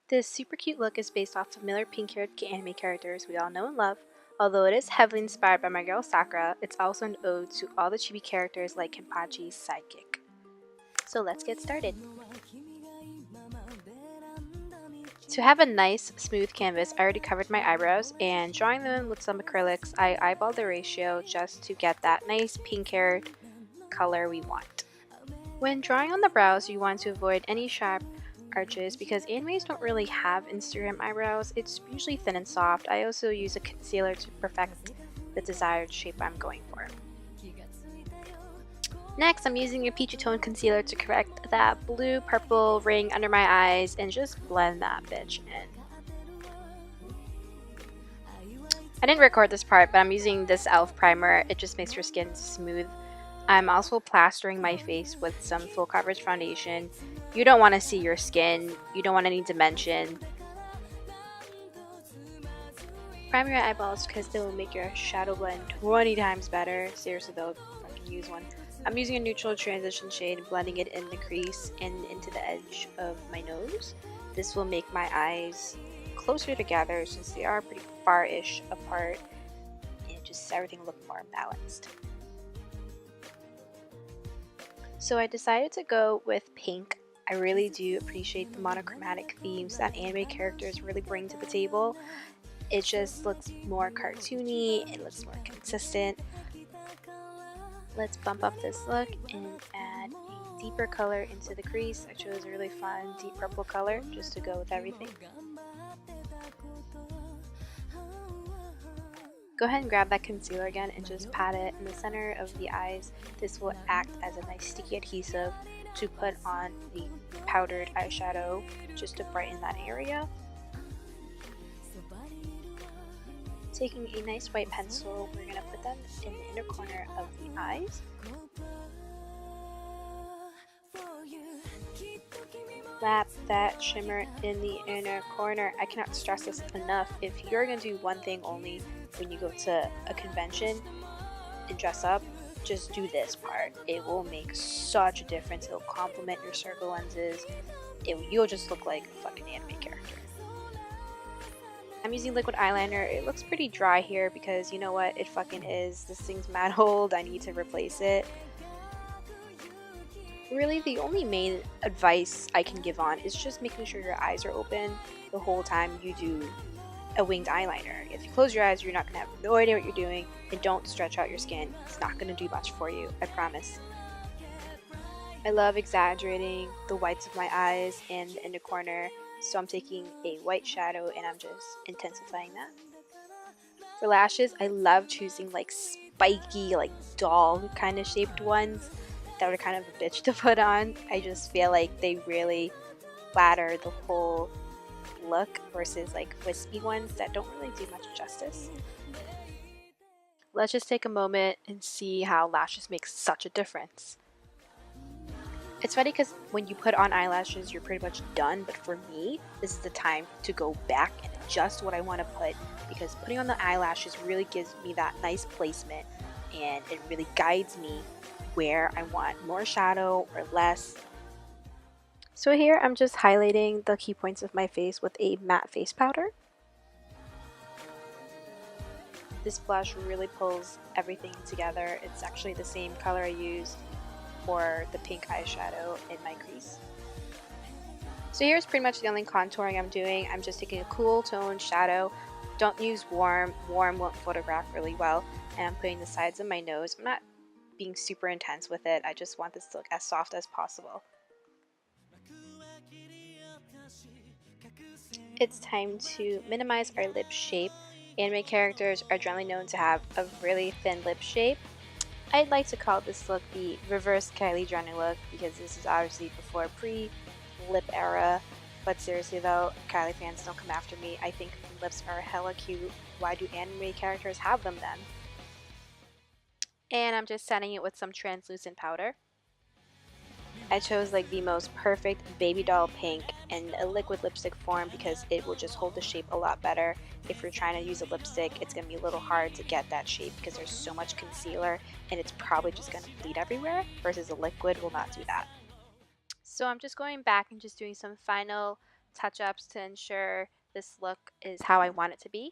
This super cute look is based off familiar pink-haired anime characters we all know and love. Although it is heavily inspired by my girl Sakura, it's also an ode to all the chibi characters like Kenpachi's sidekick. So let's get started. To have a nice, smooth canvas, I already covered my eyebrows, and drawing them in with some acrylics, I eyeballed the ratio just to get that nice pink-haired color we want. When drawing on the brows, you want to avoid any sharp arches because animes don't really have Instagram eyebrows. It's usually thin and soft. I also use a concealer to perfect the desired shape I'm going for. Next, I'm using a peachy tone concealer to correct that blue-purple ring under my eyes and just blend that bitch in. I didn't record this part, but I'm using this e.l.f. primer. It just makes your skin smooth. I'm also plastering my face with some full coverage foundation. You don't want to see your skin. You don't want any dimension. Prime your eyeballs because they will make your shadow blend 20 times better. Seriously though, fucking use one. I'm using a neutral transition shade, blending it in the crease and into the edge of my nose. This will make my eyes closer together since they are pretty far-ish apart, and just everything look more balanced. So I decided to go with pink. I really do appreciate the monochromatic themes that anime characters really bring to the table. It just looks more cartoony, it looks more consistent. Let's bump up this look and add a deeper color into the crease. I chose a really fun deep purple color just to go with everything. Go ahead and grab that concealer again and just pat it in the center of the eyes. This will act as a nice sticky adhesive to put on the powdered eyeshadow just to brighten that area. Taking a nice white pencil, we're going to put them in the inner corner of the eyes. Slap that shimmer in the inner corner. I cannot stress this enough. If you're going to do one thing only when you go to a convention and dress up, just do this part. It will make such a difference. It'll complement your circle lenses. You'll just look like a fucking anime character. I'm using liquid eyeliner. It looks pretty dry here because you know what? It fucking is. This thing's mad old. I need to replace it. Really, the only main advice I can give on is just making sure your eyes are open the whole time you do a winged eyeliner. If you close your eyes, you're not going to have no idea what you're doing, and don't stretch out your skin. It's not going to do much for you, I promise. I love exaggerating the whites of my eyes and the inner corner, so I'm taking a white shadow and I'm just intensifying that. For lashes, I love choosing like spiky, like doll kind of shaped ones that are kind of a bitch to put on. I just feel like they really flatter the whole look versus like wispy ones that don't really do much justice. Let's just take a moment and see how lashes make such a difference. It's funny because when you put on eyelashes, you're pretty much done, but for me, this is the time to go back and adjust what I want to put, because putting on the eyelashes really gives me that nice placement, and it really guides me where I want more shadow or less. So here I'm just highlighting the key points of my face with a matte face powder. This blush really pulls everything together. It's actually the same color I used for the pink eyeshadow in my crease. So here's pretty much the only contouring I'm doing. I'm just taking a cool tone shadow. Don't use warm. Warm won't photograph really well. And I'm putting the sides of my nose. I'm not being super intense with it. I just want this to look as soft as possible. It's time to minimize our lip shape. Anime characters are generally known to have a really thin lip shape. I'd like to call this look the reverse Kylie Jenner look, because this is obviously before pre-lip era. But seriously though, Kylie fans, don't come after me. I think lips are hella cute. Why do anime characters have them then? And I'm just setting it with some translucent powder. I chose like the most perfect baby doll pink in a liquid lipstick form because it will just hold the shape a lot better. If you're trying to use a lipstick, it's going to be a little hard to get that shape because there's so much concealer and it's probably just going to bleed everywhere, versus a liquid will not do that. So I'm just going back and just doing some final touch-ups to ensure this look is how I want it to be.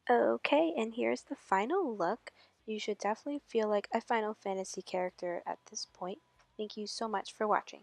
Okay, and here's the final look. You should definitely feel like a Final Fantasy character at this point. Thank you so much for watching.